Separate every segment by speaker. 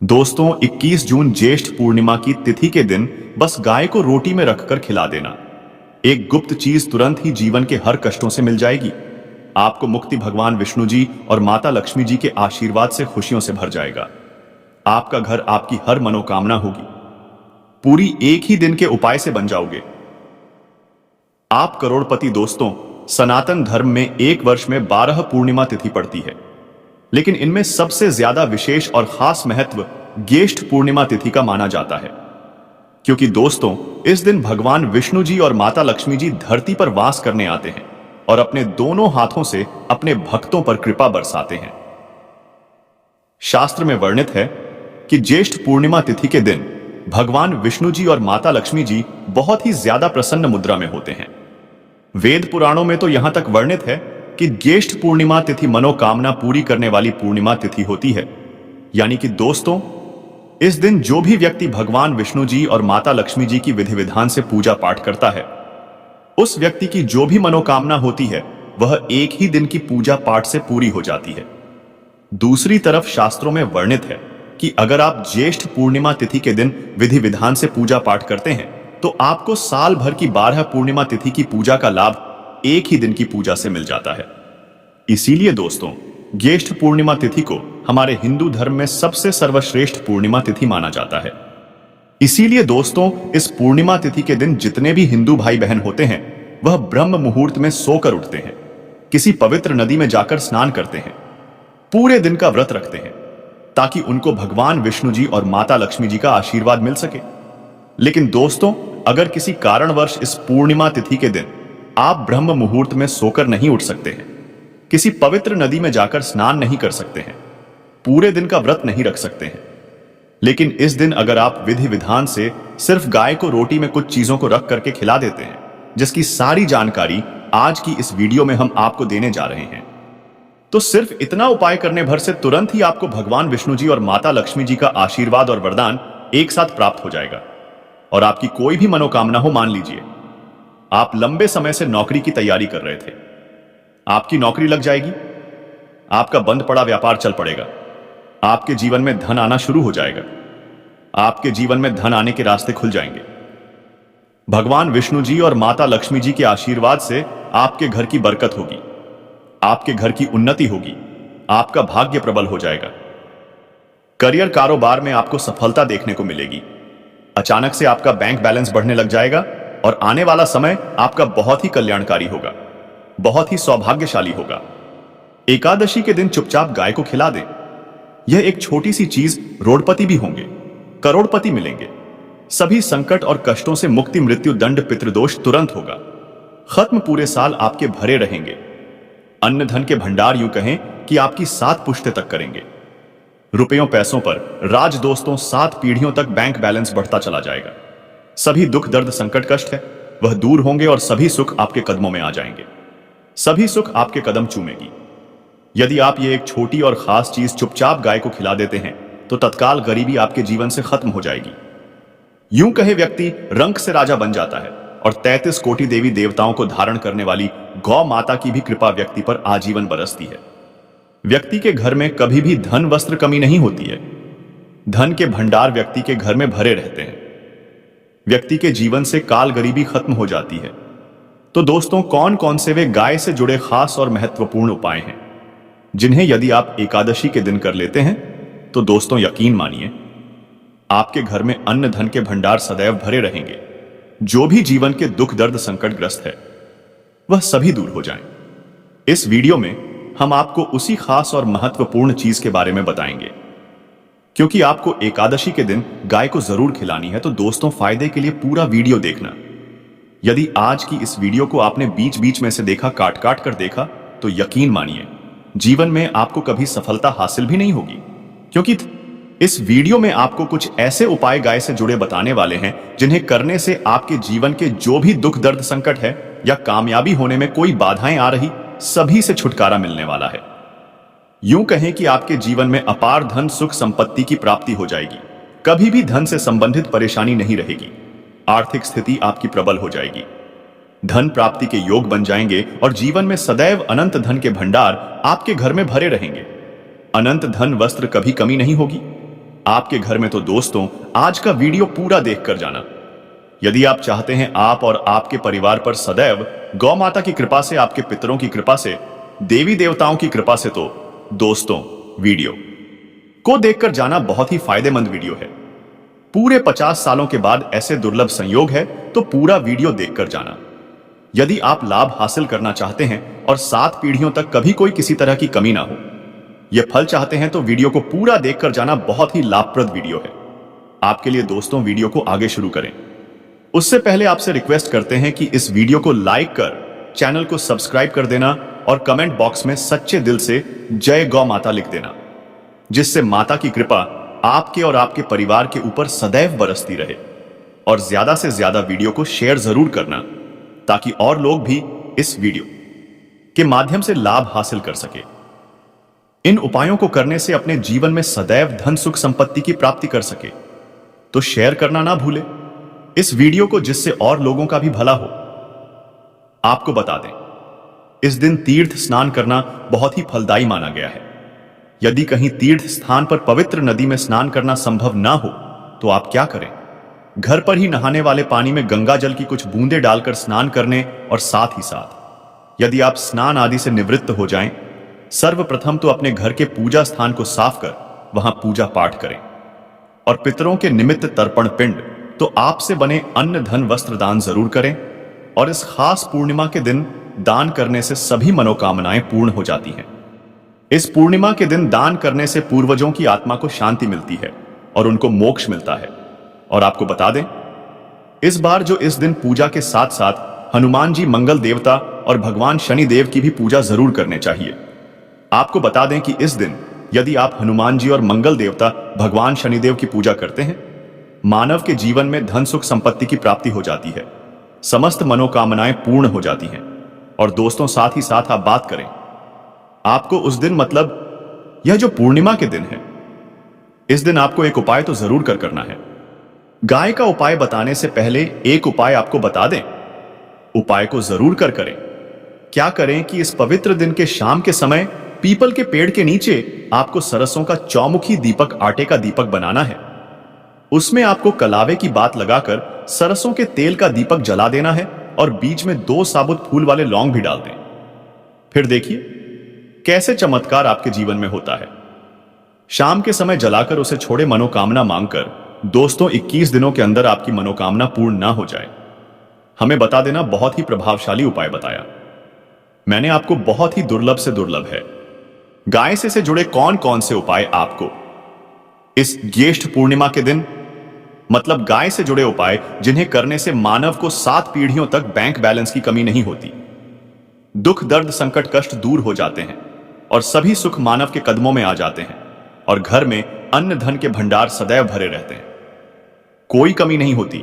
Speaker 1: दोस्तों 21 जून ज्येष्ठ पूर्णिमा की तिथि के दिन बस गाय को रोटी में रखकर खिला देना। एक गुप्त चीज तुरंत ही जीवन के हर कष्टों से मिल जाएगी। आपको मुक्ति भगवान विष्णु जी और माता लक्ष्मी जी के आशीर्वाद से खुशियों से भर जाएगा। आपका घर आपकी हर मनोकामना होगी। पूरी एक ही दिन के उपाय से बन जाओगे आप करोड़पति। दोस्तों सनातन धर्म में एक वर्ष में 12 पूर्णिमा तिथि पड़ती है, लेकिन इनमें सबसे ज्यादा विशेष और खास महत्व ज्येष्ठ पूर्णिमा तिथि का माना जाता है, क्योंकि दोस्तों इस दिन भगवान विष्णु जी और माता लक्ष्मी जी धरती पर वास करने आते हैं और अपने दोनों हाथों से अपने भक्तों पर कृपा बरसाते हैं। शास्त्र में वर्णित है कि ज्येष्ठ पूर्णिमा तिथि के दिन भगवान विष्णु जी और माता लक्ष्मी जी बहुत ही ज्यादा प्रसन्न मुद्रा में होते हैं। वेद पुराणों में तो यहां तक वर्णित है कि ज्येष्ठ पूर्णिमा तिथि मनोकामना पूरी करने वाली पूर्णिमा तिथि होती है। यानी कि दोस्तों इस दिन जो भी व्यक्ति भगवान विष्णु जी और माता लक्ष्मी जी की विधि विधान से पूजा पाठ करता है, उस व्यक्ति की जो भी मनोकामना होती है वह एक ही दिन की पूजा पाठ से पूरी हो जाती है। दूसरी तरफ शास्त्रों में वर्णित है कि अगर आप ज्येष्ठ पूर्णिमा तिथि के दिन विधि विधान से पूजा पाठ करते हैं तो आपको साल भर की 12 पूर्णिमा तिथि की पूजा का लाभ एक ही दिन की पूजा से मिल जाता है। इसीलिए दोस्तों ज्येष्ठ पूर्णिमा तिथि को हमारे हिंदू धर्म में सबसे सर्वश्रेष्ठ पूर्णिमा तिथि माना जाता है। इसीलिए दोस्तों इस पूर्णिमा तिथि के दिन जितने भी हिंदू भाई बहन होते हैं वह ब्रह्म मुहूर्त में सोकर उठते हैं, किसी पवित्र नदी में जाकर स्नान करते हैं, पूरे दिन का व्रत रखते हैं ताकि उनको भगवान विष्णु जी और माता लक्ष्मी जी का आशीर्वाद मिल सके। लेकिन दोस्तों अगर किसी कारणवश इस पूर्णिमा तिथि के दिन आप ब्रह्म मुहूर्त में सोकर नहीं उठ सकते हैं, किसी पवित्र नदी में जाकर स्नान नहीं कर सकते हैं, पूरे दिन का व्रत नहीं रख सकते हैं, लेकिन इस दिन अगर आप विधि विधान से सिर्फ गाय को रोटी में कुछ चीजों को रख करके खिला देते हैं, जिसकी सारी जानकारी आज की इस वीडियो में हम आपको देने जा रहे हैं, तो सिर्फ इतना उपाय करने भर से तुरंत ही आपको भगवान विष्णु जी और माता लक्ष्मी जी का आशीर्वाद और वरदान एक साथ प्राप्त हो जाएगा और आपकी कोई भी मनोकामना हो। मान लीजिए आप लंबे समय से नौकरी की तैयारी कर रहे थे, आपकी नौकरी लग जाएगी, आपका बंद पड़ा व्यापार चल पड़ेगा, आपके जीवन में धन आना शुरू हो जाएगा, आपके जीवन में धन आने के रास्ते खुल जाएंगे। भगवान विष्णु जी और माता लक्ष्मी जी के आशीर्वाद से आपके घर की बरकत होगी, आपके घर की उन्नति होगी, आपका भाग्य प्रबल हो जाएगा। करियर कारोबार में आपको सफलता देखने को मिलेगी। अचानक से आपका बैंक बैलेंस बढ़ने लग जाएगा और आने वाला समय आपका बहुत ही कल्याणकारी होगा, बहुत ही सौभाग्यशाली होगा। एकादशी के दिन चुपचाप गाय को खिला दें। यह एक छोटी सी चीज, रोडपति भी होंगे, करोड़पति मिलेंगे। सभी संकट और कष्टों से मुक्ति, मृत्यु दंड पितृदोष तुरंत होगा खत्म। पूरे साल आपके भरे रहेंगे। अन्न धन के भंडार यूं कहें कि आपकी 7 पुश्तें तक करेंगे। रुपयों पैसों पर राज। दोस्तों 7 पीढ़ियों तक बैंक बैलेंस बढ़ता चला जाएगा। सभी दुख दर्द संकट कष्ट है वह दूर होंगे और सभी सुख आपके कदमों में आ जाएंगे। सभी सुख आपके कदम चूमेगी। यदि आप ये एक छोटी और खास चीज चुपचाप गाय को खिला देते हैं तो तत्काल गरीबी आपके जीवन से खत्म हो जाएगी। यूं कहे व्यक्ति रंक से राजा बन जाता है और 33 कोटि देवी देवताओं को धारण करने वाली गौ माता की भी कृपा व्यक्ति पर आजीवन बरसती है। व्यक्ति के घर में कभी भी धन वस्त्र कमी नहीं होती है। धन के भंडार व्यक्ति के घर में भरे रहते हैं। व्यक्ति के जीवन से काल गरीबी खत्म हो जाती है। तो दोस्तों कौन कौन से वे गाय से जुड़े खास और महत्वपूर्ण उपाय हैं जिन्हें यदि आप एकादशी के दिन कर लेते हैं तो दोस्तों यकीन मानिए आपके घर में अन्न धन के भंडार सदैव भरे रहेंगे। जो भी जीवन के दुख दर्द संकटग्रस्त है वह सभी दूर हो जाएं। इस वीडियो में हम आपको उसी खास और महत्वपूर्ण चीज के बारे में बताएंगे। क्योंकि आपको एकादशी के दिन गाय को जरूर खिलानी है, तो दोस्तों फायदे के लिए पूरा वीडियो देखना। यदि आज की इस वीडियो को आपने बीच बीच में से देखा, काट काट कर देखा, तो यकीन मानिए जीवन में आपको कभी सफलता हासिल भी नहीं होगी। क्योंकि इस वीडियो में आपको कुछ ऐसे उपाय गाय से जुड़े बताने वाले हैं जिन्हें करने से आपके जीवन के जो भी दुख दर्द संकट है या कामयाबी होने में कोई बाधाएं आ रही, सभी से छुटकारा मिलने वाला है। यूं कहें कि आपके जीवन में अपार धन सुख संपत्ति की प्राप्ति हो जाएगी। कभी भी धन से संबंधित परेशानी नहीं रहेगी। आर्थिक स्थिति आपकी प्रबल हो जाएगी। धन प्राप्ति के योग बन जाएंगे और जीवन में सदैव अनंत धन के भंडार आपके घर में भरे रहेंगे। अनंत धन वस्त्र कभी कमी नहीं होगी। आपके घर में तो दोस्तों आज का वीडियो पूरा देखकर जाना। यदि आप चाहते हैं आप और आपके परिवार पर सदैव गौ माता की कृपा से, आपके पितरों की कृपा से, देवी देवताओं की कृपा से, तो दोस्तों वीडियो को देखकर जाना बहुत ही फायदेमंद वीडियो है। पूरे 50 सालों के बाद ऐसे दुर्लभ संयोग है तो पूरा वीडियो देखकर जाना। यदि आप लाभ हासिल करना चाहते हैं और 7 पीढ़ियों तक कभी कोई किसी तरह की कमी ना हो, यह फल चाहते हैं, तो वीडियो को पूरा देखकर जाना। बहुत ही लाभप्रद वीडियो है आपके लिए। दोस्तों वीडियो को आगे शुरू करें उससे पहले आपसे रिक्वेस्ट करते हैं कि इस वीडियो को लाइक कर चैनल को सब्सक्राइब कर देना और कमेंट बॉक्स में सच्चे दिल से जय गौ माता लिख देना, जिससे माता की कृपा आपके और आपके परिवार के ऊपर सदैव बरसती रहे। और ज्यादा से ज्यादा वीडियो को शेयर जरूर करना ताकि और लोग भी इस वीडियो के माध्यम से लाभ हासिल कर सके। इन उपायों को करने से अपने जीवन में सदैव धन सुख संपत्ति की प्राप्ति कर सके, तो शेयर करना ना भूले इस वीडियो को, जिससे और लोगों का भी भला हो। आपको बता दें, इस दिन तीर्थ स्नान करना बहुत ही फलदायी माना गया है। यदि कहीं तीर्थ स्थान पर पवित्र नदी में स्नान करना संभव ना हो तो आप क्या करें, घर पर ही नहाने वाले पानी में गंगा जल की कुछ बूंदें डालकर स्नान करने, और साथ ही साथ यदि आप स्नान आदि से निवृत्त हो जाएं, सर्वप्रथम तो अपने घर के पूजा स्थान को साफ कर वहां पूजा पाठ करें और पितरों के निमित्त तर्पण पिंड तो आपसे बने अन्न धन वस्त्र दान जरूर करें। और इस खास पूर्णिमा के दिन दान करने से सभी मनोकामनाएं पूर्ण हो जाती हैं। इस पूर्णिमा के दिन दान करने से पूर्वजों की आत्मा को शांति मिलती है और उनको मोक्ष मिलता है। और आपको बता दें, इस बार जो इस दिन पूजा के साथ साथ हनुमान जी, मंगल देवता और भगवान शनि देव की भी पूजा जरूर करने चाहिए। आपको बता दें कि इस दिन यदि आप हनुमान जी और मंगल देवता भगवान शनिदेव की पूजा करते हैं, मानव के जीवन में धन सुख संपत्ति की प्राप्ति हो जाती है, समस्त मनोकामनाएं पूर्ण हो जाती हैं। और दोस्तों साथ ही साथ आप बात करें, आपको उस दिन, मतलब यह जो पूर्णिमा के दिन है, इस दिन आपको एक उपाय तो जरूर करना है। गाय का उपाय बताने से पहले एक उपाय आपको बता दें, उपाय को जरूर करें। क्या करें कि इस पवित्र दिन के शाम के समय पीपल के पेड़ के नीचे आपको सरसों का चौमुखी दीपक, आटे का दीपक बनाना है। उसमें आपको कलावे की बात लगाकर सरसों के तेल का दीपक जला देना है और बीच में 2 साबुत फूल वाले लौंग भी डाल दें। फिर देखिए कैसे चमत्कार आपके जीवन में होता है। शाम के समय जलाकर उसे छोड़े, मनोकामना मांगकर। दोस्तों 21 दिनों के अंदर आपकी मनोकामना पूर्ण ना हो जाए, हमें बता देना। बहुत ही प्रभावशाली उपाय बताया मैंने आपको, बहुत ही दुर्लभ से दुर्लभ है। गाय से जुड़े कौन कौन से उपाय आपको इस ज्येष्ठ पूर्णिमा के दिन, मतलब गाय से जुड़े उपाय जिन्हें करने से मानव को 7 पीढ़ियों तक बैंक बैलेंस की कमी नहीं होती, दुख दर्द संकट कष्ट दूर हो जाते हैं और सभी सुख मानव के कदमों में आ जाते हैं और घर में अन्न धन के भंडार सदैव भरे रहते हैं, कोई कमी नहीं होती।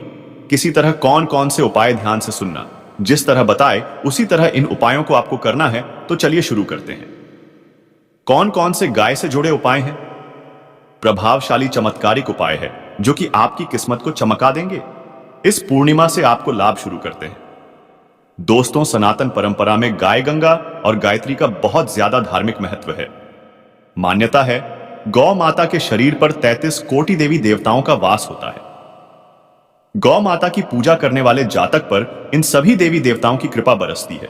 Speaker 1: किसी तरह कौन कौन से उपाय ध्यान से सुनना, जिस तरह बताए उसी तरह इन उपायों को आपको करना है। तो चलिए शुरू करते हैं। कौन कौन से गाय से जुड़े उपाय हैं? प्रभावशाली चमत्कारिक उपाय है जो कि आपकी किस्मत को चमका देंगे। इस पूर्णिमा से आपको लाभ शुरू करते हैं। दोस्तों सनातन परंपरा में गाय गंगा और गायत्री का बहुत ज्यादा धार्मिक महत्व है। मान्यता है गौ माता के शरीर पर 33 कोटि देवी देवताओं का वास होता है। गौ माता की पूजा करने वाले जातक पर इन सभी देवी देवताओं की कृपा बरसती है।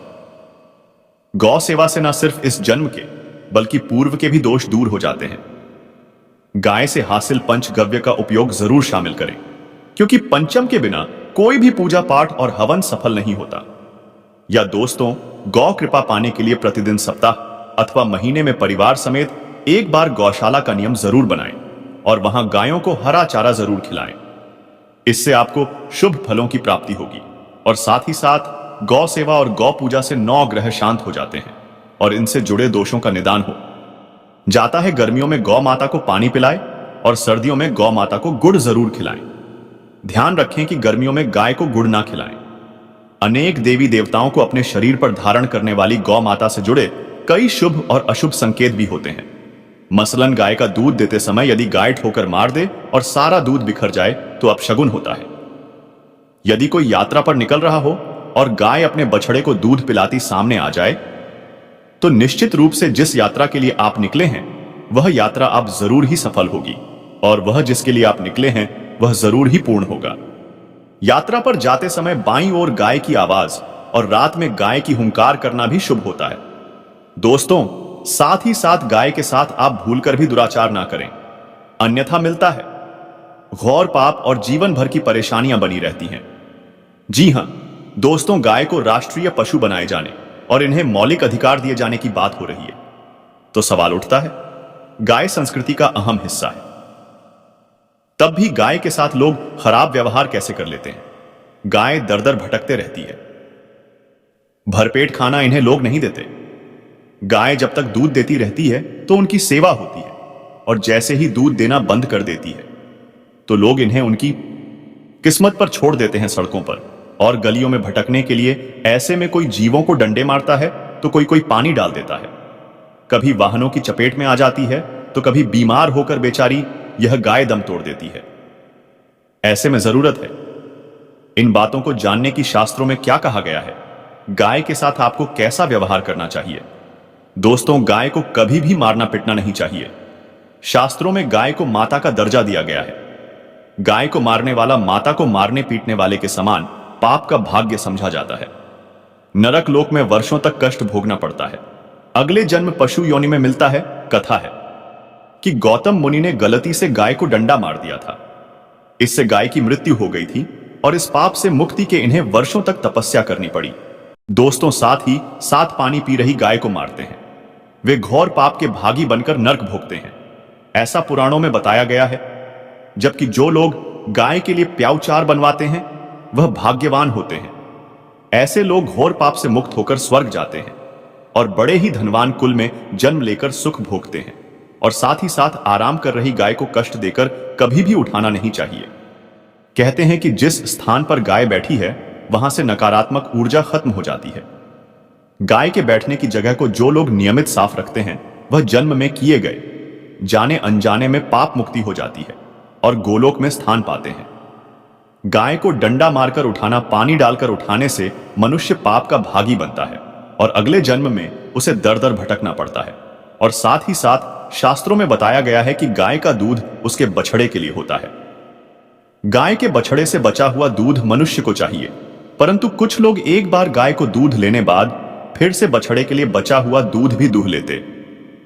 Speaker 1: गौ सेवा से न सिर्फ इस जन्म के बल्कि पूर्व के भी दोष दूर हो जाते हैं। गाय से हासिल पंचगव्य का उपयोग जरूर शामिल करें, क्योंकि पंचम के बिना कोई भी पूजा पाठ और हवन सफल नहीं होता। या दोस्तों, गौ कृपा पाने के लिए प्रतिदिन, सप्ताह अथवा महीने में परिवार समेत एक बार गौशाला का नियम जरूर बनाएं और वहां गायों को हरा चारा जरूर खिलाएं। इससे आपको शुभ फलों की प्राप्ति होगी और साथ ही साथ गौ सेवा और गौ पूजा से 9 ग्रह शांत हो जाते हैं और इनसे जुड़े दोषों का निदान हो जाता है। गर्मियों में गौ माता को पानी पिलाएं और सर्दियों में गौ माता को गुड़ जरूर खिलाएं। ध्यान रखें कि गर्मियों में गाय को गुड़ ना खिलाएं। अनेक देवी देवताओं को अपने शरीर पर धारण करने वाली गौ माता से जुड़े कई शुभ और अशुभ संकेत भी होते हैं। मसलन गाय का दूध देते समय यदि गाय ठोकर मार दे और सारा दूध बिखर जाए तो अपशगुन होता है। यदि कोई यात्रा पर निकल रहा हो और गाय अपने बछड़े को दूध पिलाती सामने आ जाए तो निश्चित रूप से जिस यात्रा के लिए आप निकले हैं वह यात्रा अब जरूर ही सफल होगी। और वह जिसके लिए आप निकले हैं वह जरूर ही पूर्ण होगा। यात्रा पर जाते समय बाईं ओर गाय की आवाज और रात में गाय की हुंकार करना भी शुभ होता है। दोस्तों, साथ ही साथ गाय के साथ आप भूलकर भी दुराचार ना करें, अन्यथा मिलता है घोर पाप और जीवन भर की परेशानियां बनी रहती हैं। जी हां दोस्तों, गाय को राष्ट्रीय पशु बनाए जाने और इन्हें मौलिक अधिकार दिए जाने की बात हो रही है, तो सवाल उठता है, गाय संस्कृति का अहम हिस्सा है, तब भी गाय के साथ लोग खराब व्यवहार कैसे कर लेते हैं? गाय दर दर भटकते रहती है, भरपेट खाना इन्हें लोग नहीं देते। गाय जब तक दूध देती रहती है तो उनकी सेवा होती है, और जैसे ही दूध देना बंद कर देती है तो लोग इन्हें उनकी किस्मत पर छोड़ देते हैं सड़कों पर और गलियों में भटकने के लिए। ऐसे में कोई जीवों को डंडे मारता है तो कोई कोई पानी डाल देता है, कभी वाहनों की चपेट में आ जाती है तो कभी बीमार होकर बेचारी यह गाय दम तोड़ देती है। ऐसे में जरूरत है इन बातों को जानने की शास्त्रों में क्या कहा गया है, गाय के साथ आपको कैसा व्यवहार करना चाहिए। दोस्तों, गाय को कभी भी मारना पिटना नहीं चाहिए। शास्त्रों में गाय को माता का दर्जा दिया गया है। गाय को मारने वाला माता को मारने पीटने वाले के समान पाप का भाग्य समझा जाता है। नरक लोक में वर्षों तक कष्ट भोगना पड़ता है। अगले जन्म पशु योनि में मिलता है। कथा है कि गौतम मुनि ने गलती से गाय को डंडा मार दिया था। इससे गाय की मृत्यु हो गई थी और इस पाप से मुक्ति के इन्हें वर्षों तक तपस्या करनी पड़ी। दोस्तों, साथ ही साथ पानी पी रही गाय को मारते हैं। वे घोर पाप के भागी बनकर नरक भोगते हैं, ऐसा पुराणों में बताया गया है। जबकि जो लोग गाय के लिए प्याऊचार बनवाते हैं वह भाग्यवान होते हैं। ऐसे लोग घोर पाप से मुक्त होकर स्वर्ग जाते हैं और बड़े ही धनवान कुल में जन्म लेकर सुख भोगते हैं। और साथ ही साथ आराम कर रही गाय को कष्ट देकर कभी भी उठाना नहीं चाहिए। कहते हैं कि जिस स्थान पर गाय बैठी है वहां से नकारात्मक ऊर्जा खत्म हो जाती है। गाय के बैठने की जगह को जो लोग नियमित साफ रखते हैं वह जन्म में किए गए जाने अनजाने में पाप मुक्ति हो जाती है और गोलोक में स्थान पाते हैं। गाय को डंडा मारकर उठाना, पानी डालकर उठाने से मनुष्य पाप का भागी बनता है और अगले जन्म में उसे दर दर भटकना पड़ता है। और साथ ही साथ शास्त्रों में बताया गया है कि गाय का दूध उसके बछड़े के लिए होता है। गाय के बछड़े से बचा हुआ दूध मनुष्य को चाहिए, परंतु कुछ लोग एक बार गाय को दूध लेने बाद फिर से बछड़े के लिए बचा हुआ दूध भी दूह लेते।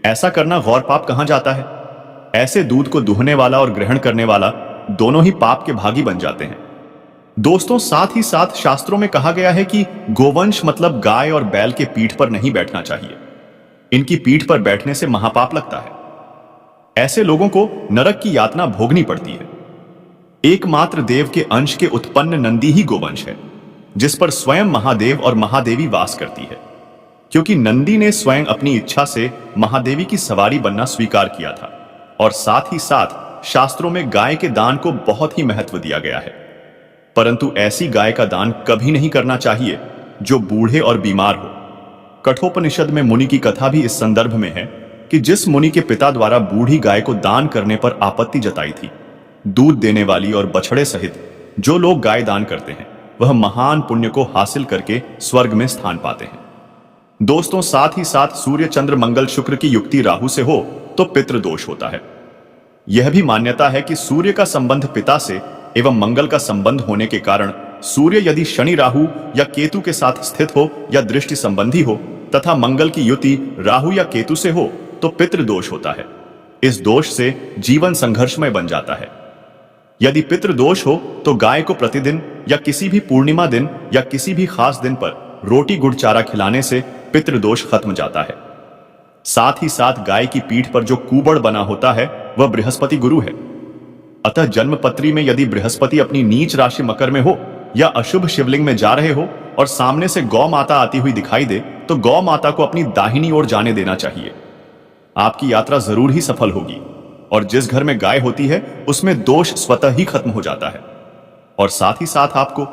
Speaker 1: ऐसा करना गौर पाप कहां जाता है? ऐसे दूध को दूहने वाला और ग्रहण करने वाला दोनों ही पाप के भागी बन जाते हैं। दोस्तों, साथ ही साथ शास्त्रों में कहा गया है कि गोवंश मतलब गाय और बैल के पीठ पर नहीं बैठना चाहिए। इनकी पीठ पर बैठने से महापाप लगता है। ऐसे लोगों को नरक की यातना भोगनी पड़ती है। एकमात्र देव के अंश के उत्पन्न नंदी ही गोवंश है, जिस पर स्वयं महादेव और महादेवी वास करती है। क्योंकि नंदी ने स्वयं अपनी इच्छा से महादेवी की सवारी बनना स्वीकार किया था। और साथ ही साथ शास्त्रों में गाय के दान को बहुत ही महत्व दिया गया है। परंतु ऐसी गाय का दान कभी नहीं करना चाहिए जो बूढ़े और बीमार हो। कठोपनिषद में मुनि की कथा भी इस संदर्भ में है कि जिस मुनि के पिता द्वारा बूढ़ी गाय को दान करने पर आपत्ति जताई थी, दूध देने वाली और बछड़े सहित जो लोग गाय दान करते हैं वह महान पुण्य को हासिल करके स्वर्ग में स्थान पाते हैं। दोस्तों, साथ ही साथ सूर्य, चंद्र, मंगल, शुक्र की युक्ति राहु से हो तो पितृदोष होता है। यह भी मान्यता है कि सूर्य का संबंध पिता से एवं मंगल का संबंध होने के कारण सूर्य यदि शनि, राहु या केतु के साथ स्थित हो या दृष्टि संबंधी हो तथा मंगल की युति राहु या केतु से हो तो पितृदोष होता है। इस दोष से जीवन संघर्षमय बन जाता है। यदि पितृदोष हो तो गाय को प्रतिदिन या किसी भी पूर्णिमा दिन या किसी भी खास दिन पर रोटी गुड़ चारा खिलाने से पितृदोष खत्म जाता है। साथ ही साथ गाय की पीठ पर जो कूबड़ बना होता है वह बृहस्पति गुरु है। अतः जन्मपत्री में यदि बृहस्पति अपनी नीच राशि मकर में हो या अशुभ शिवलिंग में जा रहे हो और सामने से गौ माता आती हुई दिखाई दे तो गौ माता को अपनी दाहिनी ओर जाने देना चाहिए। आपकी यात्रा जरूर ही सफल होगी और जिस घर में गाय होती है उसमें दोष स्वतः ही खत्म हो जाता है। और साथ ही साथ आपको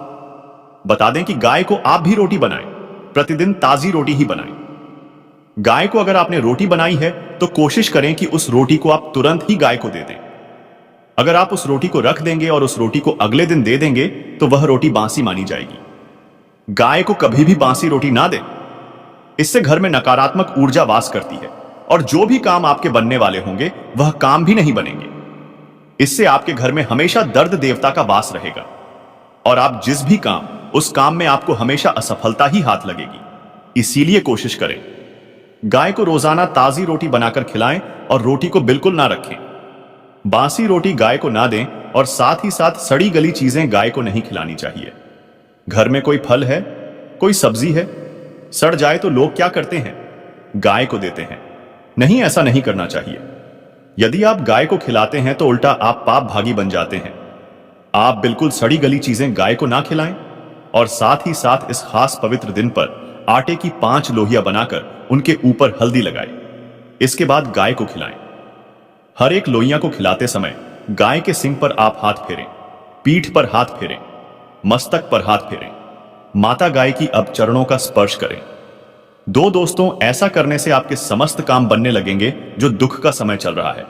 Speaker 1: बता दें कि गाय को आप भी रोटी बनाएं, प्रतिदिन ताजी रोटी ही बनाएं। गाय को अगर आपने रोटी बनाई है तो कोशिश करें कि उस रोटी को आप तुरंत ही गाय को दे दें। अगर आप उस रोटी को रख देंगे और उस रोटी को अगले दिन दे देंगे तो वह रोटी बासी मानी जाएगी। गाय को कभी भी बासी रोटी ना दें, इससे घर में नकारात्मक ऊर्जा वास करती है और जो भी काम आपके बनने वाले होंगे वह काम भी नहीं बनेंगे। इससे आपके घर में हमेशा दर्द देवता का वास रहेगा और आप जिस भी काम, उस काम में आपको हमेशा असफलता ही हाथ लगेगी। इसीलिए कोशिश करें, गाय को रोजाना ताजी रोटी बनाकर खिलाएं और रोटी को बिल्कुल ना रखें। बासी रोटी गाय को ना दें और साथ ही साथ सड़ी गली चीजें गाय को नहीं खिलानी चाहिए। घर में कोई फल है, कोई सब्जी है, सड़ जाए तो लोग क्या करते हैं? गाय को देते हैं। नहीं, ऐसा नहीं करना चाहिए। यदि आप गाय को खिलाते हैं तो उल्टा आप पाप भागी बन जाते हैं। आप बिल्कुल सड़ी गली चीजें गाय को ना खिलाएं और साथ ही साथ इस खास पवित्र दिन पर आटे की 5 लोहिया बनाकर उनके ऊपर हल्दी लगाएं। इसके बाद गाय को खिलाएं। हर एक लोहिया को खिलाते समय गाय के सिंग पर आप हाथ फेरें, पीठ पर हाथ फेरें, मस्तक पर हाथ फेरें। माता गाय की अब चरणों का स्पर्श करें। दोस्तों, ऐसा करने से आपके समस्त काम बनने लगेंगे। जो दुख का समय चल रहा है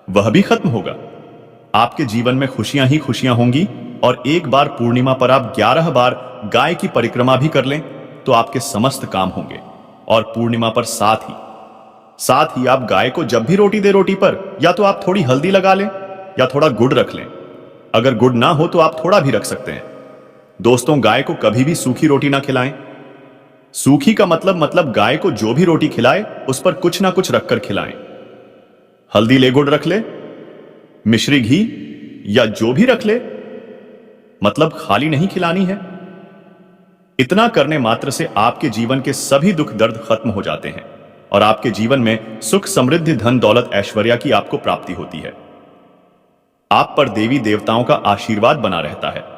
Speaker 1: वह भी खत्म होगा। आपके जीवन में खुशियां ही खुशियां होंगी और एक बार पूर्णिमा पर आप 11 बार गाय की परिक्रमा भी कर लें तो आपके समस्त काम होंगे। और पूर्णिमा पर साथ ही आप गाय को जब भी रोटी दे, रोटी पर या तो आप थोड़ी हल्दी लगा लें या थोड़ा गुड़ रख लें। अगर गुड़ ना हो तो आप थोड़ा भी रख सकते हैं। दोस्तों, गाय को कभी भी सूखी रोटी ना खिलाएं। सूखी का मतलब गाय को जो भी रोटी खिलाए उस पर कुछ ना कुछ रखकर खिलाएं। हल्दी ले, गुड़ रख ले, मिश्री, घी या जो भी रख ले, मतलब खाली नहीं खिलानी है। इतना करने मात्र से आपके जीवन के सभी दुख दर्द खत्म हो जाते हैं और आपके जीवन में सुख, समृद्धि, धन, दौलत, ऐश्वर्य की आपको प्राप्ति होती है। आप पर देवी देवताओं का आशीर्वाद बना रहता है।